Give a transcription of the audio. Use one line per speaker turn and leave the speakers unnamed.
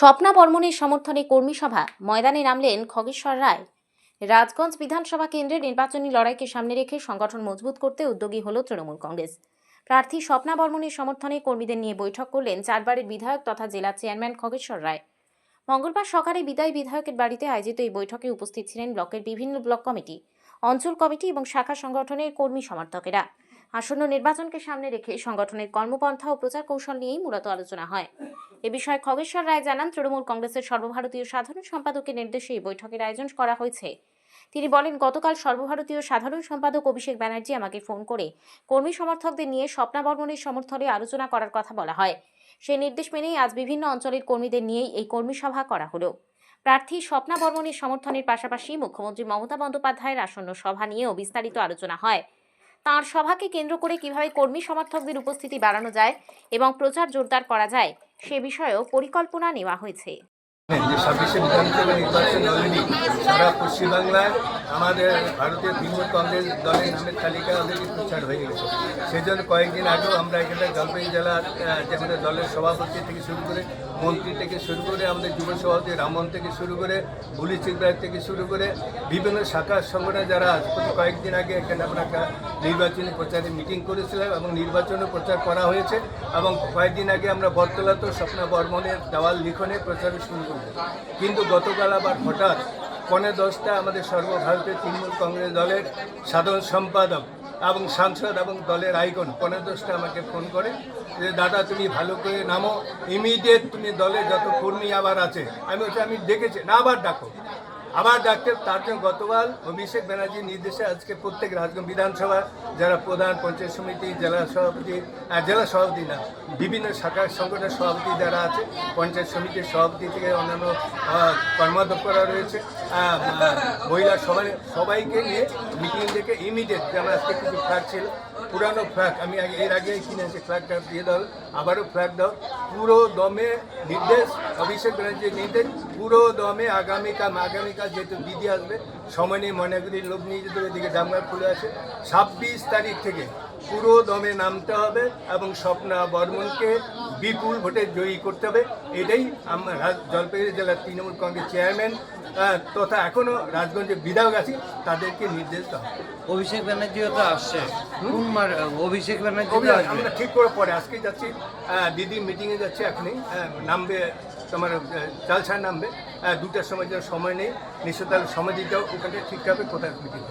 স্বপ্না বর্মণের সমর্থনে কর্মী সভা ময়দানে নামলেন খগেশ্বর রায়। রাজগঞ্জ বিধানসভা কেন্দ্রের নির্বাচনী লড়াইকে সামনে রেখে সংগঠন মজবুত করতে উদ্যোগী হল তৃণমূল কংগ্রেস। প্রার্থী স্বপ্না বর্মণের সমর্থনে কর্মীদের নিয়ে বৈঠক করলেন চারবারের বিধায়ক তথা জেলা চেয়ারম্যান খগেশ্বর রায়। মঙ্গলবার সকালে বিদায়ী বিধায়কের বাড়িতে আয়োজিত এই বৈঠকে উপস্থিত ছিলেন ব্লকের বিভিন্ন ব্লক কমিটি, অঞ্চল কমিটি এবং শাখা সংগঠনের কর্মী সমর্থকেরা। আসন্ন নির্বাচনকে সামনে রেখে সংগঠনের কর্মপন্থা ও প্রচার কৌশল নিয়েই মূলত আলোচনা হয়। এ বিষয়ে খগেশ্বর রায় জানান, তৃণমূল কংগ্রেসের সর্বভারতীয় সাধারণ সম্পাদকের নির্দেশে এই বৈঠকের আয়োজন করা হয়েছে। তিনি বলেন, গতকাল সর্বভারতীয় সাধারণ সম্পাদক অভিষেক ব্যানার্জি আমাকে ফোন করে কর্মী সমর্থকদের নিয়ে স্বপ্না বর্মণের সমর্থনে আলোচনা করার কথা বলা হয়। সেই নির্দেশ মেনেই আজ বিভিন্ন অঞ্চলের কর্মীদের নিয়েই এই কর্মী সভা করা হলো। প্রার্থী স্বপ্না বর্মণের সমর্থনের পাশাপাশি মুখ্যমন্ত্রী মমতা বন্দ্যোপাধ্যায়ের আসন্ন সভা নিয়েও বিস্তারিত আলোচনা হয়। তাঁর সভাকে কেন্দ্র করে কিভাবে কর্মী সমর্থকদের উপস্থিতি বাড়ানো যায় এবং প্রচার জোরদার করা যায় সে বিষয়েও পরিকল্পনা নেওয়া হয়েছে।
যে 26শে বিধানসভা নির্বাচন অলরেডি সারা পশ্চিমবাংলায় আমাদের ভারতীয় তৃণমূল কংগ্রেস দলের নামের তালিকা অলরেডি প্রচার হয়ে গেছে। সেজন্য কয়েকদিন আগেও আমরা এখানে জলপাইগুড়ি জেলার যে আমাদের দলের সভাপতি থেকে শুরু করে মন্ত্রী থেকে শুরু করে আমাদের যুব সভাপতি রামন থেকে শুরু করে বুলি চিকরায় থেকে শুরু করে বিভিন্ন শাখা সংগঠন যারা কয়েকদিন আগে এখানে আমরা একটা নির্বাচনী প্রচারে মিটিং করেছিলাম এবং নির্বাচনে প্রচার করা হয়েছে। এবং কয়েকদিন আগে আমরা বটতলাতেও স্বপ্না বর্মণের দেওয়াল লিখনে প্রচার শুরু করি। কিন্তু গতকাল আবার হঠাৎ 10:15 আমাদের সর্বভারতীয় তৃণমূল কংগ্রেস দলের সাধারণ সম্পাদক এবং সাংসদ এবং দলের আইকন 10:15 আমাকে ফোন করে যে দাদা তুমি ভালো করে নামো, ইমিডিয়েট তুমি দলে যত কর্মী আবার আছে। আমি দেখেছি না, আবার ডাকতে তার জন্য গতকাল অভিষেক ব্যানার্জির নির্দেশে আজকে প্রত্যেক রাজগঞ্জ বিধানসভা যারা প্রধান পঞ্চায়েত সমিতি জেলা সভাপতি না বিভিন্ন শাখার সংগঠনের সভাপতি যারা আছে, পঞ্চায়েত সমিতির সভাপতি থেকে অন্যান্য কর্মাধ্যক্ষরা রয়েছে, মহিলা সবাইকে নিয়ে মিটিং ডেকে ইমিডিয়েট যেমন আজকে কিছু ফ্ল্যাগ ছিল, পুরানো ফ্ল্যাগ আমি এর আগে কিনেছি, ফ্ল্যাগটা দিয়ে দাও, আবারও ফ্ল্যাগ দাও, পুরো দমে নির্দেশ অভিষেক ব্যানার্জির নির্দেশ, পুরো দমে আগামীকাল যেহেতু দিদি আসবে, সময় নেই, ময়নাগুড়ির লোক নিয়ে যেতে এদিকে ডামগার খুলে আছে, 26 তারিখ থেকে পুরো দমে নামতে হবে এবং স্বপ্না বর্মণকে বিপুল ভোটে জয়ী করতে হবে। এটাই আমরা জলপাইগুড়ি জেলার তৃণমূল কংগ্রেস চেয়ারম্যান তথা এখনও রাজগঞ্জের বিধায়ক আছি তাদেরকে নির্দেশ দেওয়া।
অভিষেক ব্যানার্জিও তো আসছে, অভিষেক ব্যানার্জি
আমরা ঠিক করে পরে আজকে যাচ্ছি, দিদি মিটিংয়ে যাচ্ছে, এখনই নামবে, তোমার চালছাড় নামবে, 2টার সময় সময় নেই, নিশ্চয় তাহলে সময় দিতেও ওখানে ঠিকঠাক কোথায় মিটিং।